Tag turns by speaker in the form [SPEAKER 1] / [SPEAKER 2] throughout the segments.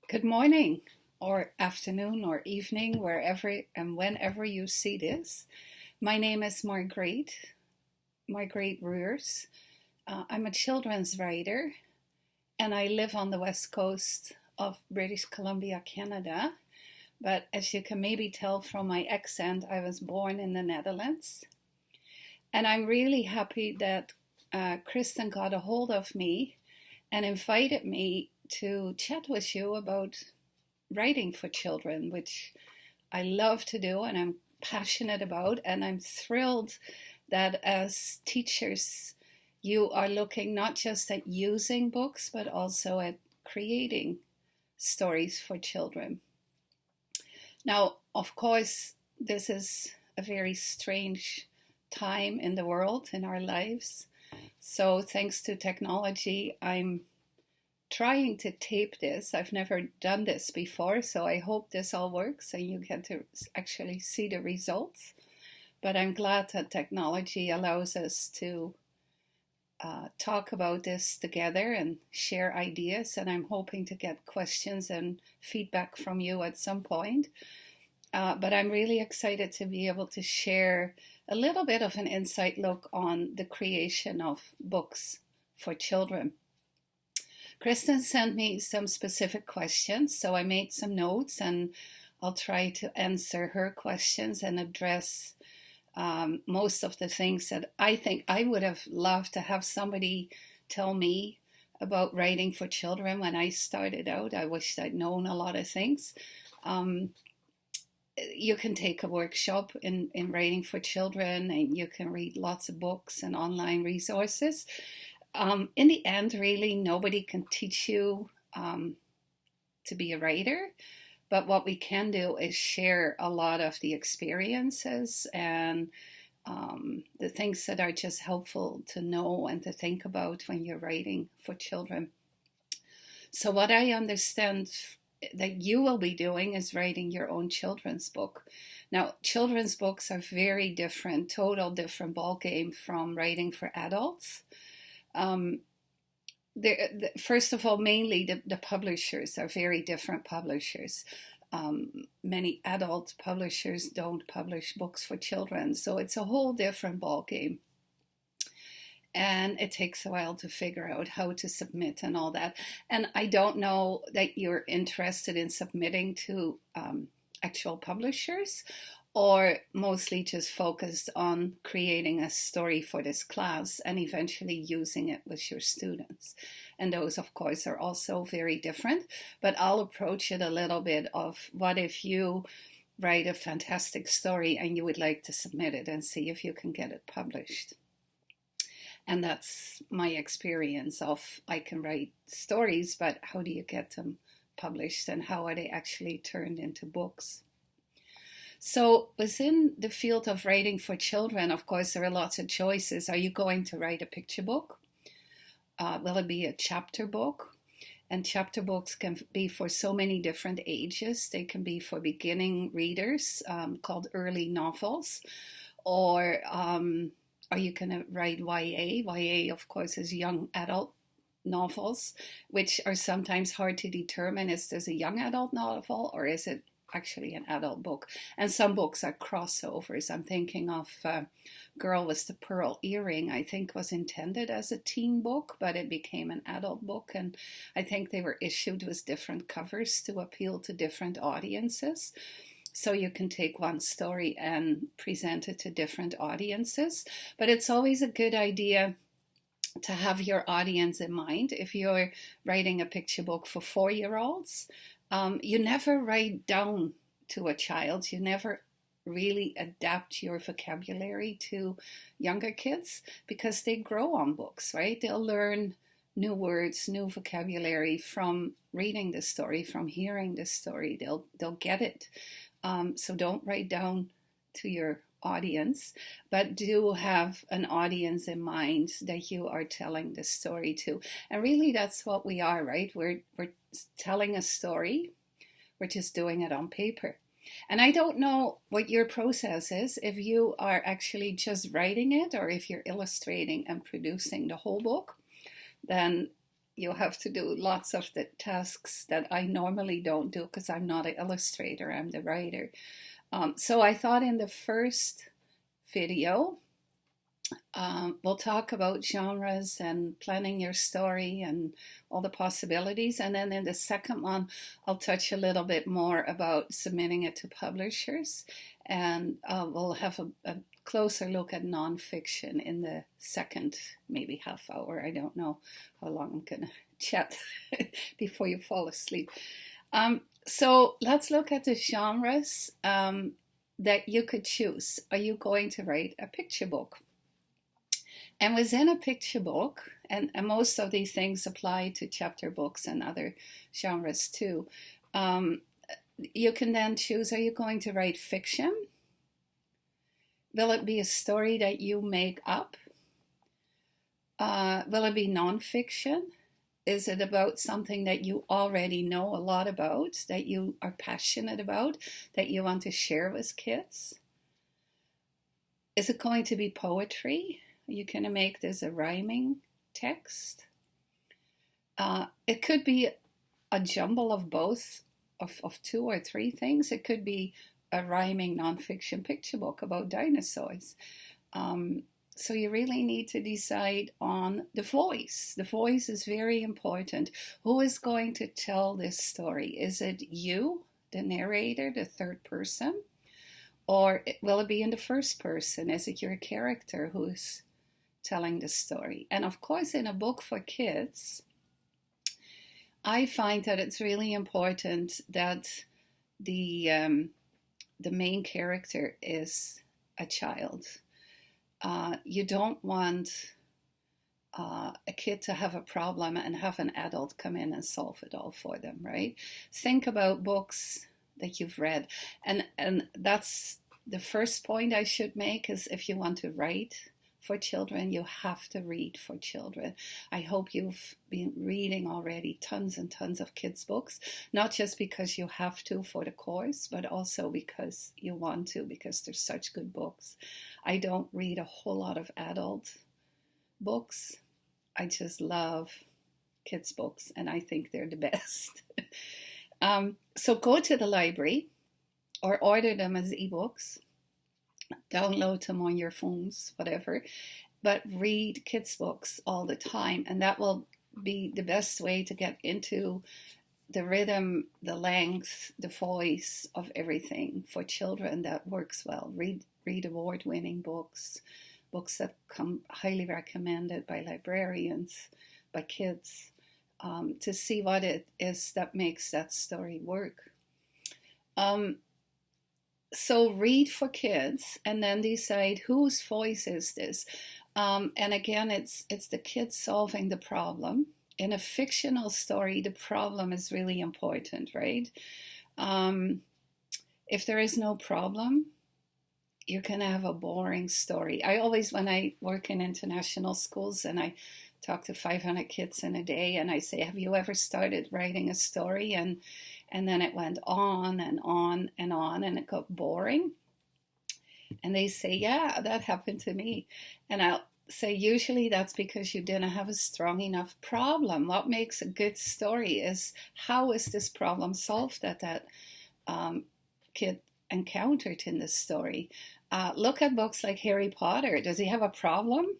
[SPEAKER 1] Good morning, or afternoon, or evening, wherever and whenever you see this. My name is Margriet Ruurs. I'm a children's writer, and I live on the west coast of British Columbia, Canada. But as you can maybe tell from my accent, I was born in the Netherlands. And I'm really happy that Kristen got a hold of me and invited me to chat with you about writing for children, which I love to do and I'm passionate about. And I'm thrilled that as teachers, you are looking not just at using books, but also at creating stories for children. Now, of course, this is a very strange time in the world, in our lives. So, thanks to technology, I'm trying to tape this. I've never done this before, so I hope this all works and you get to actually see the results. But I'm glad that technology allows us to talk about this together and share ideas. And I'm hoping to get questions and feedback from you at some point. But I'm really excited to be able to share a little bit of an inside look on the creation of books for children. Kristen sent me some specific questions, so I made some notes and I'll try to answer her questions and address most of the things that I think I would have loved to have somebody tell me about writing for children when I started out. I wished I'd known a lot of things. You can take a workshop in writing for children and you can read lots of books and online resources. In the end, really, nobody can teach you to be a writer. But what we can do is share a lot of the experiences and the things that are just helpful to know and to think about when you're writing for children. So what I understand that you will be doing is writing your own children's book. Now, children's books are very different, total different ballgame from writing for adults. First of all, mainly the publishers are very different publishers. Many adult publishers don't publish books for children, so it's a whole different ballgame. And it takes a while to figure out how to submit and all that. And I don't know that you're interested in submitting to actual publishers or mostly just focused on creating a story for this class and eventually using it with your students. And those, of course, are also very different. But I'll approach it a little bit of what if you write a fantastic story and you would like to submit it and see if you can get it published. And that's my experience of I can write stories, but how do you get them published and how are they actually turned into books? So within the field of writing for children, of course, there are lots of choices. Are you going to write a picture book? Will it be a chapter book? And chapter books can be for so many different ages. They can be for beginning readers, called early novels, or are you going to write YA? YA, of course, is young adult novels, which are sometimes hard to determine. Is this a young adult novel or is it actually an adult book? And some books are crossovers. I'm thinking of Girl with the Pearl Earring, I think was intended as a teen book, but it became an adult book. And I think they were issued with different covers to appeal to different audiences. So you can take one story and present it to different audiences. But it's always a good idea to have your audience in mind. If you're writing a picture book for 4-year-olds, you never write down to a child. You never really adapt your vocabulary to younger kids because they grow on books, right? They'll learn new words, new vocabulary from reading the story, from hearing the story. They'll get it. So don't write down to your audience, but do have an audience in mind that you are telling the story to. And really that's what we are, right? We're telling a story. We're just doing it on paper. And I don't know what your process is, if you are actually just writing it or if you're illustrating and producing the whole book. Then you have to do lots of the tasks that I normally don't do because I'm not an illustrator, I'm the writer. So I thought in the first video, we'll talk about genres and planning your story and all the possibilities. And then in the second one, I'll touch a little bit more about submitting it to publishers. And we'll have a closer look at nonfiction in the second, maybe half hour. I don't know how long I'm going to chat before you fall asleep. So let's look at the genres that you could choose. Are you going to write a picture book? And within a picture book, and most of these things apply to chapter books and other genres too, you can then choose, are you going to write fiction? Will it be a story that you make up? Will it be nonfiction? Is it about something that you already know a lot about, that you are passionate about, that you want to share with kids? Is it going to be poetry? You can make this a rhyming text. It could be a jumble of both, of two or three things. It could be a rhyming nonfiction picture book about dinosaurs. So you really need to decide on the voice. The voice is very important. Who is going to tell this story? Is it you, the narrator, the third person? Or will it be in the first person? Is it your character who's telling the story? And of course, in a book for kids, I find that it's really important that the main character is a child. You don't want a kid to have a problem and have an adult come in and solve it all for them, right? Think about books that you've read. And that's the first point I should make, is if you want to write for children, you have to read for children. I hope you've been reading already tons and tons of kids' books, not just because you have to for the course, but also because you want to, because they're such good books. I don't read a whole lot of adult books. I just love kids' books, and I think they're the best. So go to the library or order them as ebooks. Download them on your phones, whatever, but read kids' books all the time, and that will be the best way to get into the rhythm, the length, the voice of everything for children. That works well. Read award-winning books that come highly recommended by librarians, by kids, to see what it is that makes that story work. So read for kids and then decide whose voice is this. And again, it's the kids solving the problem. In a fictional story, the problem is really important, right? If there is no problem, you're going to have a boring story. I always, when I work in international schools and I talk to 500 kids in a day and I say, have you ever started writing a story? And then it went on and on and on, and it got boring. And they say, yeah, that happened to me. And I'll say, usually that's because you didn't have a strong enough problem. What makes a good story is, how is this problem solved that kid encountered in this story? Look at books like Harry Potter. Does he have a problem?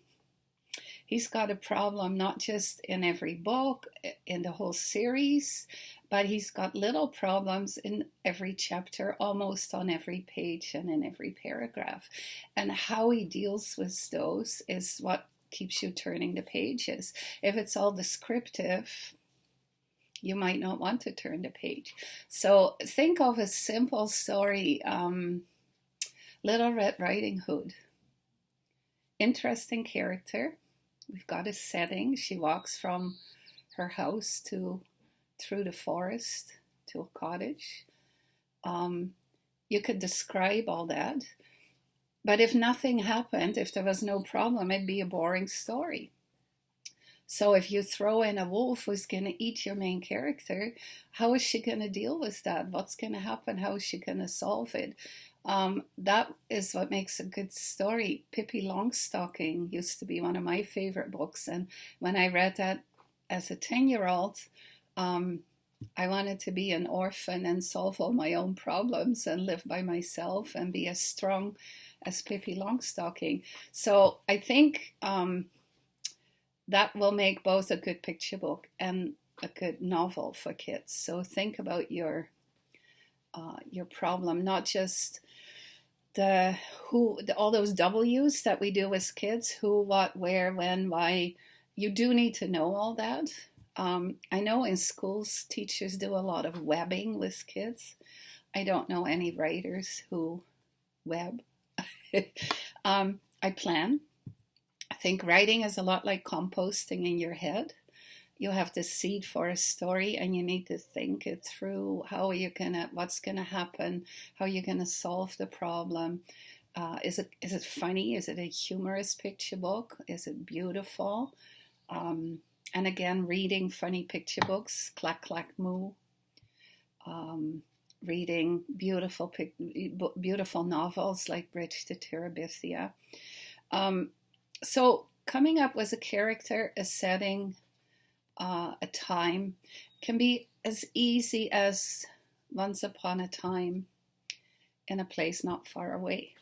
[SPEAKER 1] He's got a problem not just in every book, in the whole series, but he's got little problems in every chapter, almost on every page and in every paragraph. And how he deals with those is what keeps you turning the pages. If it's all descriptive, you might not want to turn the page. So think of a simple story, Little Red Riding Hood. Interesting character. We've got a setting. She walks from her house through the forest to a cottage. You could describe all that. But if nothing happened, if there was no problem, it'd be a boring story. So if you throw in a wolf who's going to eat your main character, how is she going to deal with that? What's going to happen? How is she going to solve it? That is what makes a good story. Pippi Longstocking used to be one of my favorite books, and when I read that as a 10-year-old, I wanted to be an orphan and solve all my own problems and live by myself and be as strong as Pippi Longstocking. So I think that will make both a good picture book and a good novel for kids. So think about your problem, not just all those W's that we do as kids: who, what, where, when, why. You do need to know all that. I know in schools teachers do a lot of webbing with kids. I don't know any writers who web. I plan. I think writing is a lot like composting in your head. You have the seed for a story and you need to think it through. What's gonna happen? How are you gonna solve the problem? Is it funny? Is it a humorous picture book? Is it beautiful? And again, reading funny picture books, Clack Clack Moo. Reading beautiful novels like Bridge to Terabithia. So coming up with a character, a setting, a time can be as easy as once upon a time in a place not far away,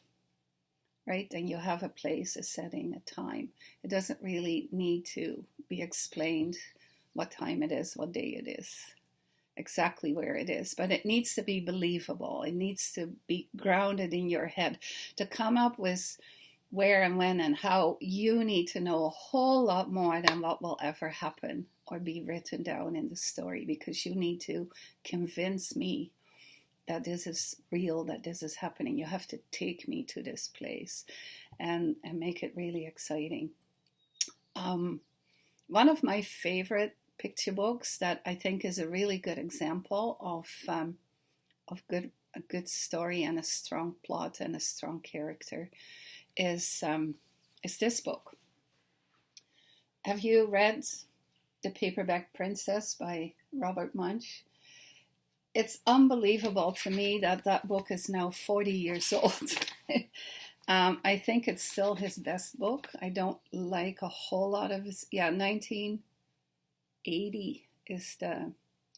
[SPEAKER 1] right? And you have a place, a setting, a time. It doesn't really need to be explained what time it is, what day it is, exactly where it is, but it needs to be believable. It needs to be grounded in your head. To come up with where and when and how, you need to know a whole lot more than what will ever happen or be written down in the story, because you need to convince me that this is real, that this is happening. You have to take me to this place and make it really exciting. One of my favorite picture books that I think is a really good example of a good story and a strong plot and a strong character is this book. Have you read The Paperback Princess by Robert Munsch? It's unbelievable to me that book is now 40 years old. I think it's still his best book. I don't like a whole lot of his, 1980 is the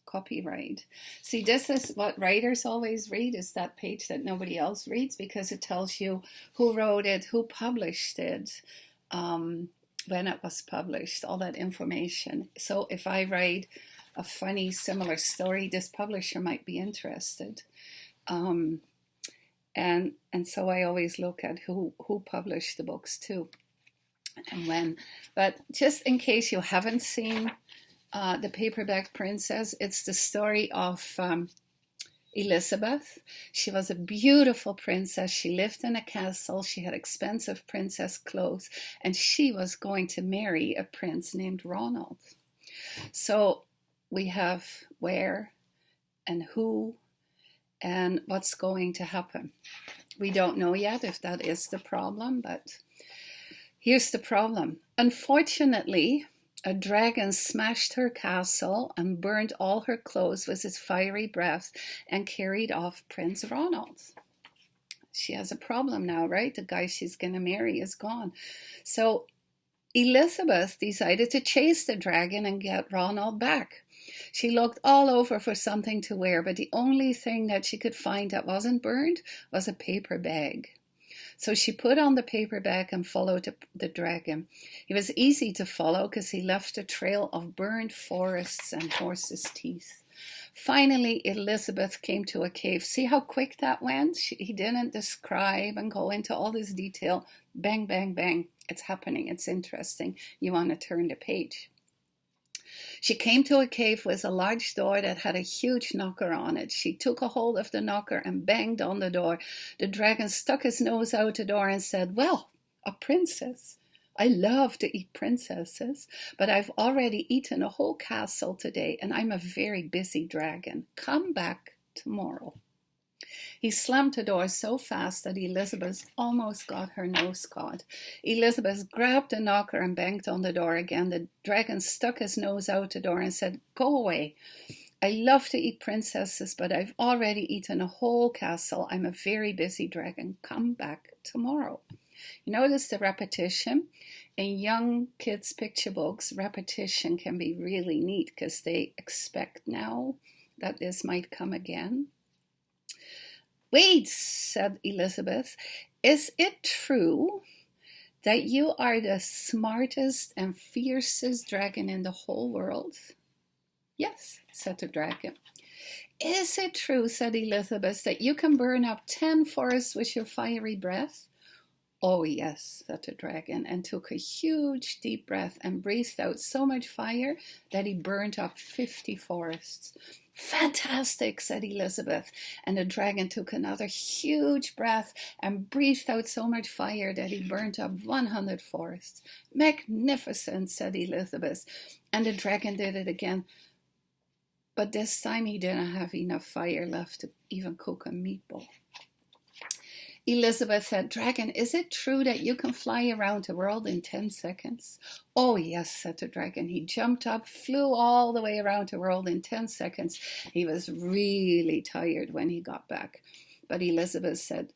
[SPEAKER 1] copyright. See, this is what writers always read, is that page that nobody else reads, because it tells you who wrote it, who published it, when it was published, all that information. So if I write a funny similar story, this publisher might be interested. And so I always look at who published the books too and when. But just in case you haven't seen The Paperback Princess, it's the story of Elizabeth. She was a beautiful princess. She lived in a castle. She had expensive princess clothes, and she was going to marry a prince named Ronald. So we have where and who and what's going to happen. We don't know yet if that is the problem, but here's the problem. Unfortunately, a dragon smashed her castle and burned all her clothes with its fiery breath and carried off Prince Ronald. She has a problem now, right? The guy she's going to marry is gone. So Elizabeth decided to chase the dragon and get Ronald back. She looked all over for something to wear, but the only thing that she could find that wasn't burned was a paper bag. So she put on the paper bag and followed the dragon. It was easy to follow because he left a trail of burned forests and horses' teeth. Finally, Elizabeth came to a cave. See how quick that went? He didn't describe and go into all this detail. Bang, bang, bang. It's happening. It's interesting. You want to turn the page. She came to a cave with a large door that had a huge knocker on it. She took a hold of the knocker and banged on the door. The dragon stuck his nose out the door and said, "Well, a princess. I love to eat princesses, but I've already eaten a whole castle today, and I'm a very busy dragon. Come back tomorrow." He slammed the door so fast that Elizabeth almost got her nose caught. Elizabeth grabbed the knocker and banged on the door again. The dragon stuck his nose out the door and said, "Go away. I love to eat princesses, but I've already eaten a whole castle. I'm a very busy dragon. Come back tomorrow." You notice the repetition? In young kids' picture books, repetition can be really neat because they expect now that this might come again. Wait, said Elizabeth, is it true that you are the smartest and fiercest dragon in the whole world? Yes, said the dragon. Is it true, said Elizabeth, that you can burn up 10 forests with your fiery breath? Oh, yes, said the dragon, and took a huge deep breath and breathed out so much fire that he burned up 50 forests. Fantastic, said Elizabeth, and the dragon took another huge breath and breathed out so much fire that he burnt up 100 forests. Magnificent, said Elizabeth, and the dragon did it again. But this time he didn't have enough fire left to even cook a meatball. Elizabeth said, Dragon, is it true that you can fly around the world in 10 seconds? Oh, yes, said the dragon. He jumped up, flew all the way around the world in 10 seconds. He was really tired when he got back. But Elizabeth said,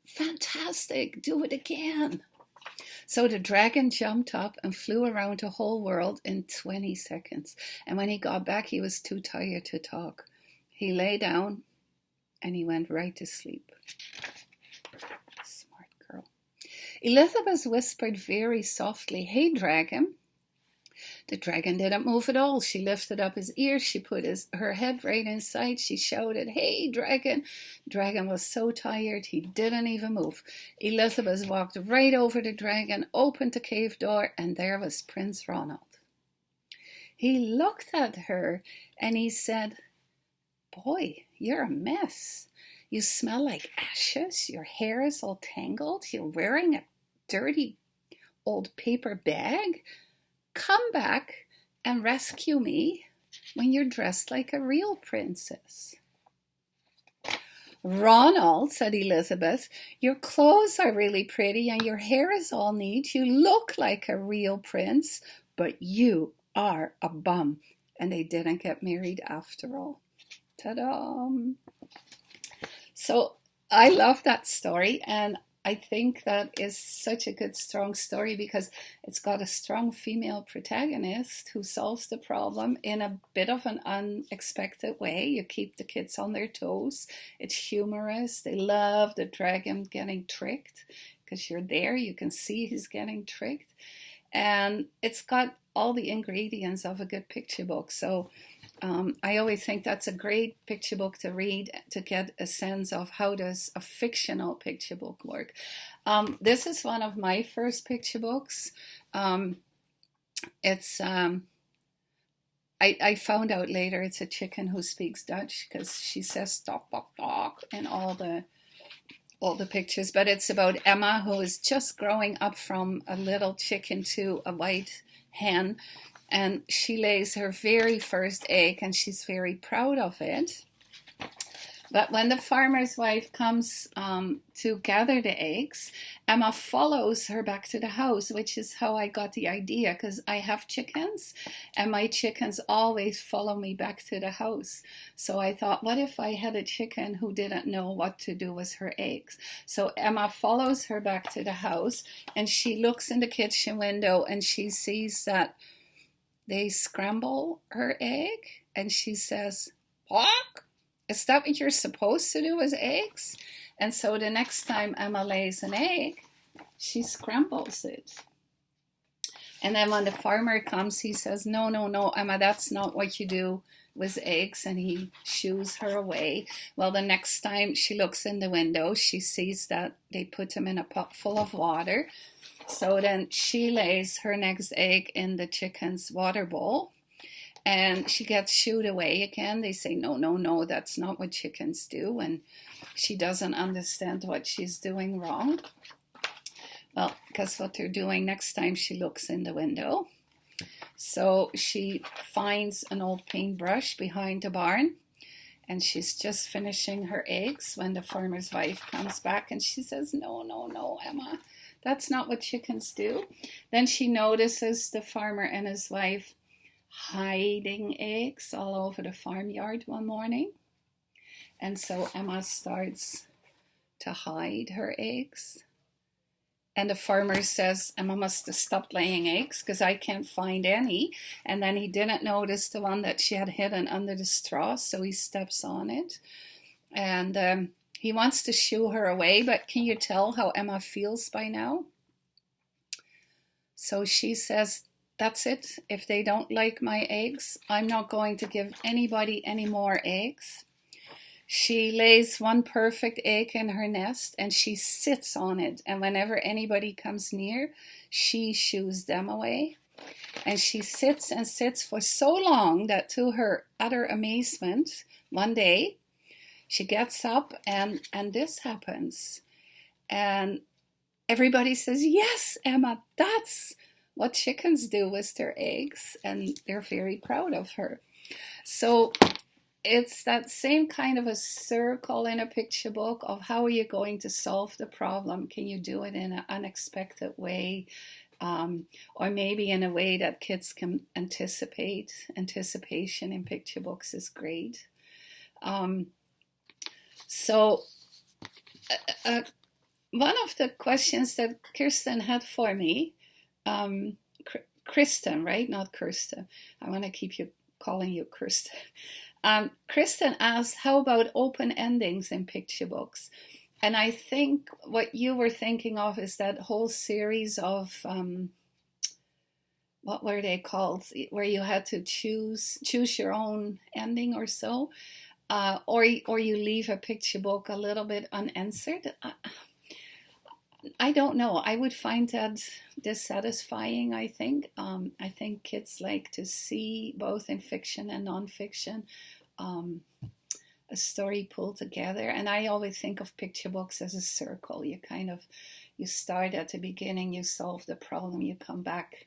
[SPEAKER 1] fantastic, do it again. So the dragon jumped up and flew around the whole world in 20 seconds. And when he got back, he was too tired to talk. He lay down and he went right to sleep. Smart girl. Elizabeth whispered very softly, Hey, dragon. The dragon didn't move at all. She lifted up his ears. She put her head right inside. She shouted, Hey, dragon. Dragon was so tired he didn't even move. Elizabeth walked right over the dragon, opened the cave door, and there was Prince Ronald. He looked at her and he said, Boy, you're a mess. You smell like ashes. Your hair is all tangled. You're wearing a dirty old paper bag. Come back and rescue me when you're dressed like a real princess. Ronald, said Elizabeth, your clothes are really pretty and your hair is all neat. You look like a real prince, but you are a bum. And they didn't get married after all. Ta-da! So I love that story, and I think that is such a good, strong story because it's got a strong female protagonist who solves the problem in a bit of an unexpected way. You keep the kids on their toes. It's humorous. They love the dragon getting tricked because you're there. You can see he's getting tricked. And it's got all the ingredients of a good picture book. So I always think that's a great picture book to read to get a sense of how does a fictional picture book work. This is one of my first picture books. I found out later it's a chicken who speaks Dutch because she says "tok tok tok" in all the pictures. But it's about Emma, who is just growing up from a little chicken to a white hen. And she lays her very first egg and she's very proud of it. But when the farmer's wife comes to gather the eggs, Emma follows her back to the house, which is how I got the idea, because I have chickens and my chickens always follow me back to the house. So I thought, what if I had a chicken who didn't know what to do with her eggs? So Emma follows her back to the house and she looks in the kitchen window and she sees that they scramble her egg and she says, Hawk, is that what you're supposed to do with eggs? And so the next time Emma lays an egg, she scrambles it. And then when the farmer comes, he says, no, Emma, that's not what you do with eggs. And he shoos her away. Well, the next time she looks in the window, she sees that they put them in a pot full of water. So then she lays her next egg in the chicken's water bowl and she gets shooed away again. They say, no, that's not what chickens do. And she doesn't understand what she's doing wrong. Well, guess what they're doing next time she looks in the window? So she finds an old paintbrush behind the barn and she's just finishing her eggs when the farmer's wife comes back and she says, no, Emma. That's not what chickens do. Then she notices the farmer and his wife hiding eggs all over the farmyard one morning. And so Emma starts to hide her eggs. And the farmer says, Emma must have stopped laying eggs because I can't find any. And then he didn't notice the one that she had hidden under the straw, so he steps on it. And he wants to shoo her away, but can you tell how Emma feels by now? So she says, that's it. If they don't like my eggs, I'm not going to give anybody any more eggs. She lays one perfect egg in her nest and she sits on it. And whenever anybody comes near, she shoos them away. And she sits and sits for so long that, to her utter amazement, one day she gets up and this happens. And everybody says, yes, Emma, that's what chickens do with their eggs. And they're very proud of her. So it's that same kind of a circle in a picture book of how are you going to solve the problem? Can you do it in an unexpected way? Or maybe in a way that kids can anticipate. Anticipation in picture books is great. So one of the questions that Kirsten had for me, Kristen, right? Not Kirsten. I want to keep you calling you Kirsten. Kristen asked, how about open endings in picture books? And I think what you were thinking of is that whole series of, what were they called? Where you had to choose your own ending or so. Or you leave a picture book a little bit unanswered. I don't know. I would find that dissatisfying, I think. I think kids like to see, both in fiction and nonfiction, a story pulled together. And I always think of picture books as a circle. You start at the beginning, you solve the problem, you come back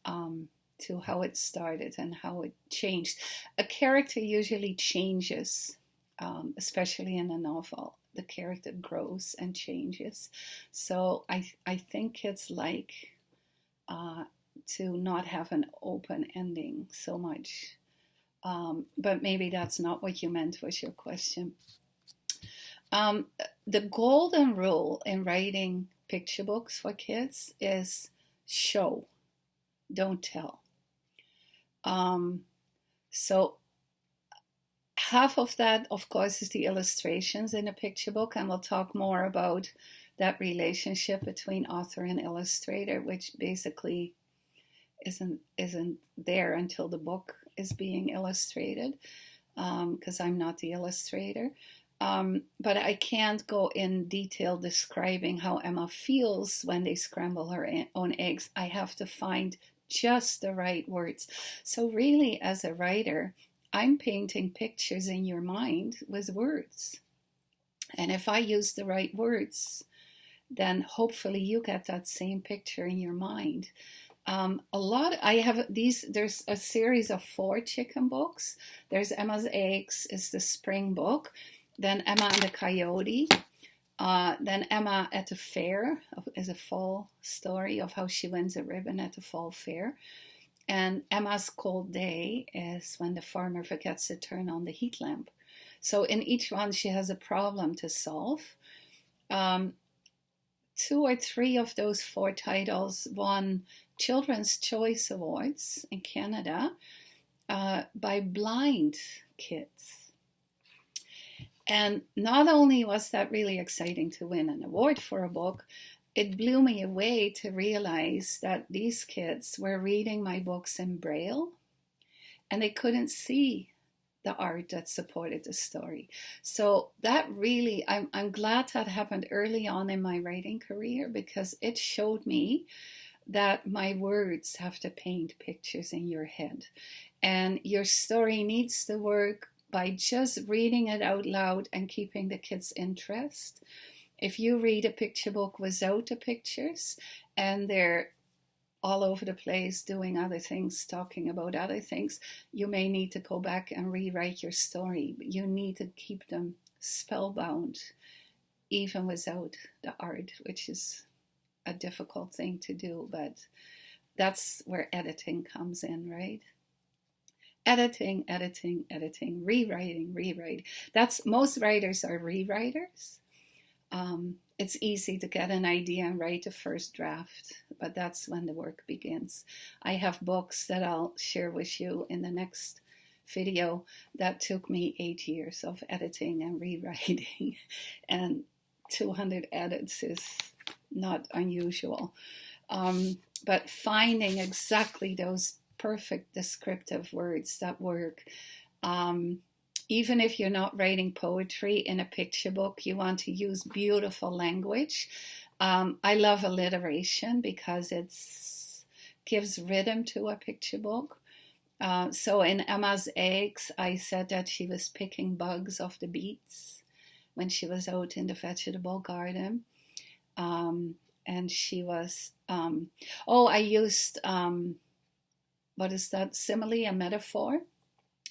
[SPEAKER 1] to how it started and how it changed. A character usually changes, especially in a novel. The character grows and changes. So I think kids like to not have an open ending so much. But maybe that's not what you meant with your question. The golden rule in writing picture books for kids is show, don't tell. So half of that, of course, is the illustrations in a picture book, and we'll talk more about that relationship between author and illustrator, which basically isn't there until the book is being illustrated, because I'm not the illustrator. But I can't go in detail describing how Emma feels when they scramble her own eggs. I have to find just the right words. So really, as a writer, I'm painting pictures in your mind with words. And if I use the right words, then hopefully you get that same picture in your mind. There's a series of 4 chicken books. There's Emma's Eggs is the spring book. Then Emma and the Coyote. Then Emma at the Fair is a fall story of how she wins a ribbon at the fall fair. And Emma's Cold Day is when the farmer forgets to turn on the heat lamp. So in each one, she has a problem to solve. 2 or 3 of those 4 titles won Children's Choice Awards in Canada by blind kids. And not only was that really exciting to win an award for a book, it blew me away to realize that these kids were reading my books in Braille and they couldn't see the art that supported the story. So that really, I'm glad that happened early on in my writing career, because it showed me that my words have to paint pictures in your head. And your story needs to work by just reading it out loud and keeping the kids' interest. If you read a picture book without the pictures and they're all over the place doing other things, talking about other things, you may need to go back and rewrite your story. You need to keep them spellbound, even without the art, which is a difficult thing to do, but that's where editing comes in, right? Editing, rewriting. Most writers are rewriters. it's easy to get an idea and write a first draft, but that's when the work begins. I have books that I'll share with you in the next video that took me 8 years of editing and rewriting, and 200 edits is not unusual. But finding exactly those perfect descriptive words that work. Even if you're not writing poetry in a picture book, you want to use beautiful language. I love alliteration because it gives rhythm to a picture book. So in Emma's eggs, I said that she was picking bugs off the beets when she was out in the vegetable garden. And she was, I used, what is that, simile, a metaphor?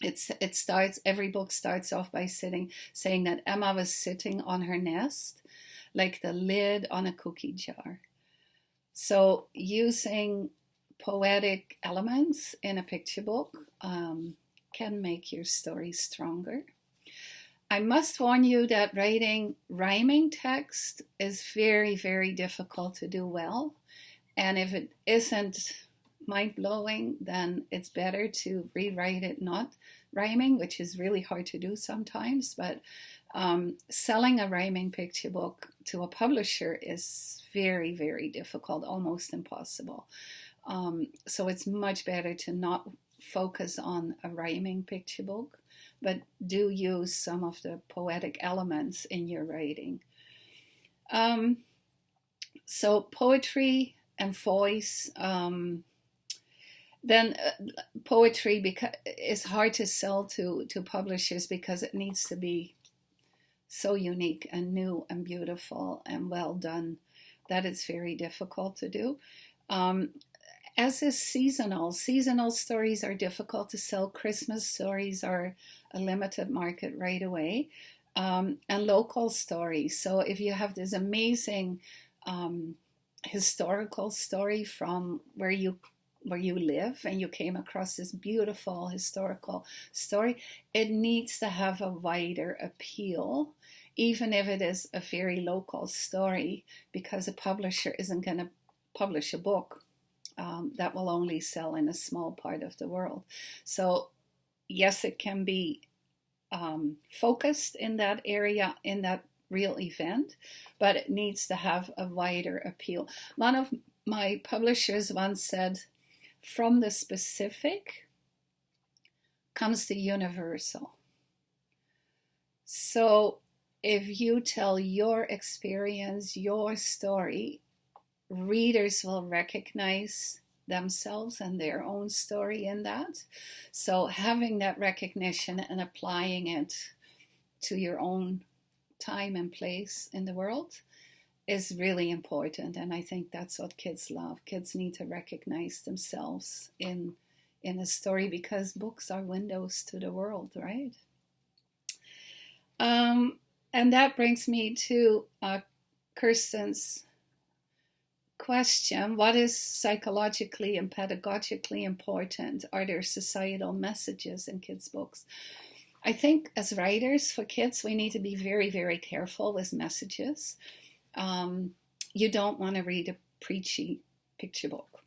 [SPEAKER 1] It starts, every book starts off by saying that Emma was sitting on her nest, like the lid on a cookie jar. So using poetic elements in a picture book can make your story stronger. I must warn you that writing rhyming text is very, very difficult to do well. And if it isn't mind-blowing, then it's better to rewrite it not rhyming, which is really hard to do sometimes. But selling a rhyming picture book to a publisher is very, very difficult, almost impossible. So it's much better to not focus on a rhyming picture book, but do use some of the poetic elements in your writing. So poetry and voice. Then poetry is hard to sell to publishers because it needs to be so unique and new and beautiful and well done that it's very difficult to do. As is seasonal. Seasonal stories are difficult to sell. Christmas stories are a limited market right away. And local stories. So if you have this amazing historical story from where you live and you came across this beautiful historical story, it needs to have a wider appeal, even if it is a very local story, because a publisher isn't going to publish a book that will only sell in a small part of the world. So yes, it can be focused in that area, in that real event, but it needs to have a wider appeal. One of my publishers once said, from the specific comes the universal. So if you tell your experience, your story, readers will recognize themselves and their own story in that. So having that recognition and applying it to your own time and place in the world is really important. And I think that's what kids love. Kids need to recognize themselves in a story because books are windows to the world, right? And that brings me to Kirsten's question. What is psychologically and pedagogically important? Are there societal messages in kids' books? I think as writers for kids, we need to be very, very careful with messages. You don't want to read a preachy picture book.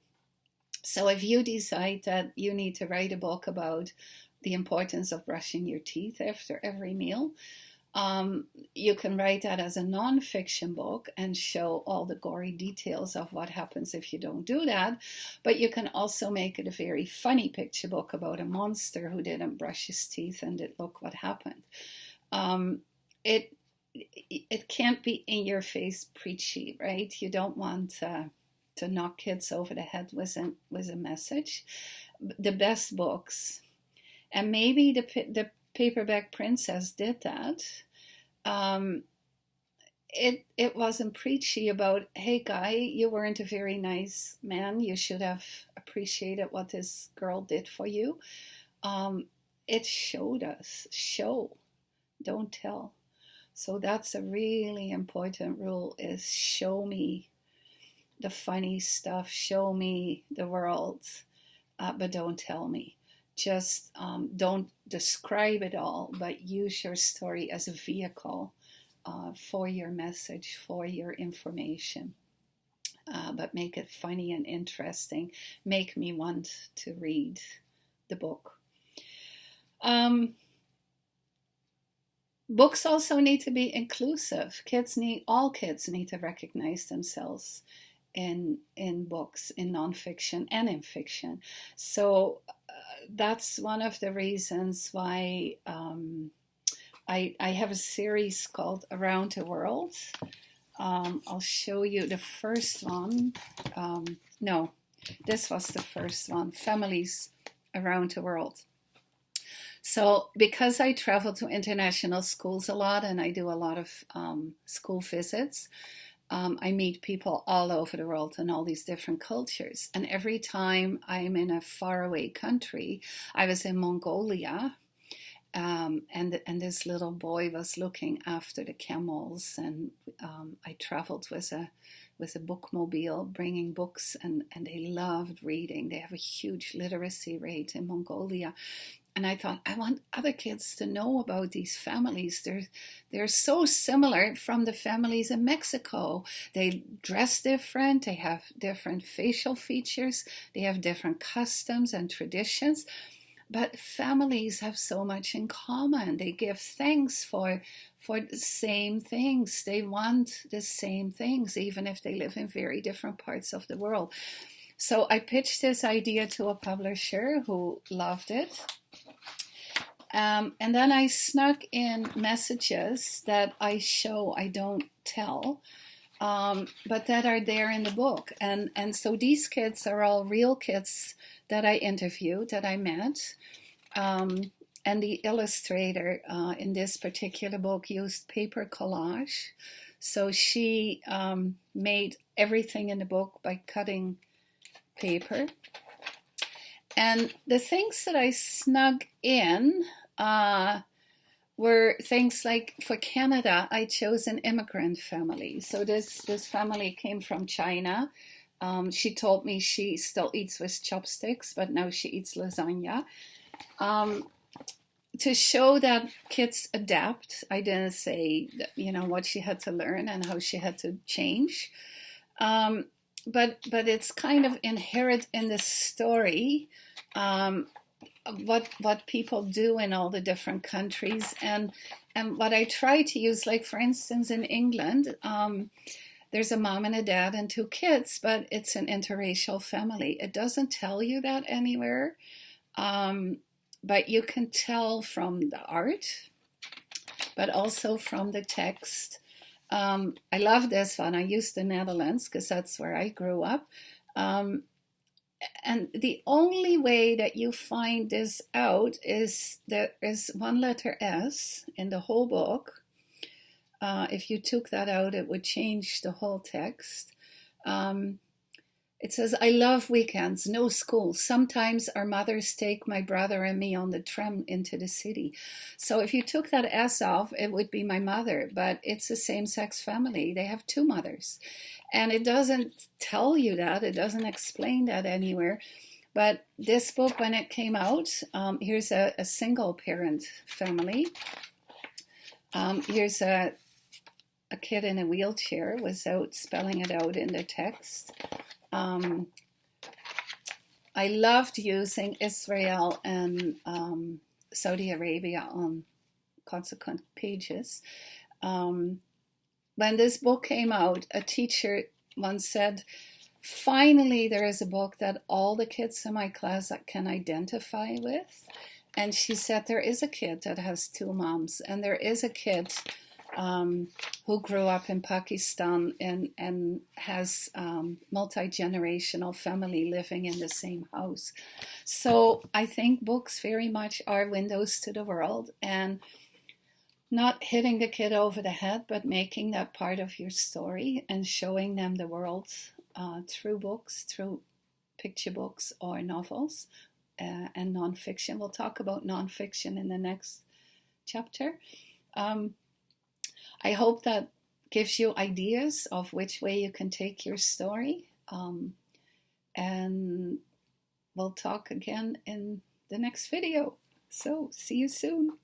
[SPEAKER 1] So if you decide that you need to write a book about the importance of brushing your teeth after every meal, you can write that as a nonfiction book and show all the gory details of what happens if you don't do that. But you can also make it a very funny picture book about a monster who didn't brush his teeth and look what happened. It can't be in your face preachy, right? You don't want to knock kids over the head with a message. The best books, and maybe the Paperback Princess did that. It wasn't preachy about, hey guy, you weren't a very nice man. You should have appreciated what this girl did for you. It showed us, show, don't tell. So that's a really important rule, is show me the funny stuff, show me the world, but don't tell me. Just don't describe it all, but use your story as a vehicle for your message, for your information, but make it funny and interesting. Make me want to read the book. Books also need to be inclusive. All kids need to recognize themselves in books, in nonfiction and in fiction. So that's one of the reasons why I have a series called Around the World. I'll show you the first one. No, this was the first one, Families Around the World. So because I travel to international schools a lot and I do a lot of school visits, I meet people all over the world in all these different cultures. And every time I'm in a faraway country, I was in Mongolia, and this little boy was looking after the camels, and I traveled with a bookmobile bringing books, and they loved reading. They have a huge literacy rate in Mongolia. And I thought, I want other kids to know about these families. They're so similar from the families in Mexico. They dress different. They have different facial features. They have different customs and traditions. But families have so much in common. They give thanks for the same things. They want the same things, even if they live in very different parts of the world. So I pitched this idea to a publisher who loved it. And then I snuck in messages that I don't tell, but that are there in the book. And so these kids are all real kids that I interviewed, that I met. And the illustrator in this particular book used paper collage. So she made everything in the book by cutting paper. And the things that I snuck in were things like, for Canada, I chose an immigrant family. So this family came from China. She told me she still eats with chopsticks, but now she eats lasagna. To show that kids adapt, I didn't say that, what she had to learn and how she had to change. But it's kind of inherent in the story, what people do in all the different countries, and what I try to use, like for instance in England, there's a mom and a dad and 2 kids, but it's an interracial family. It doesn't tell you that anywhere, but you can tell from the art, but also from the text. I love this one. I used the Netherlands because that's where I grew up. And the only way that you find this out is there is one letter S in the whole book. If you took that out, it would change the whole text. It says, I love weekends, no school. Sometimes our mothers take my brother and me on the tram into the city. So if you took that S off, it would be my mother, but it's a same-sex family. They have 2 mothers. And it doesn't tell you that. It doesn't explain that anywhere. But this book, when it came out, here's a single-parent family. Here's a kid in a wheelchair without spelling it out in the text. I loved using Israel and Saudi Arabia on consequent pages. When this book came out, a teacher once said, finally there is a book that all the kids in my class can identify with. And she said there is a kid that has 2 moms, and there is a kid who grew up in Pakistan and has multi-generational family living in the same house. So I think books very much are windows to the world, and not hitting the kid over the head, but making that part of your story and showing them the world through books, through picture books or novels and nonfiction. We'll talk about nonfiction in the next chapter. I hope that gives you ideas of which way you can take your story. And we'll talk again in the next video. So see you soon.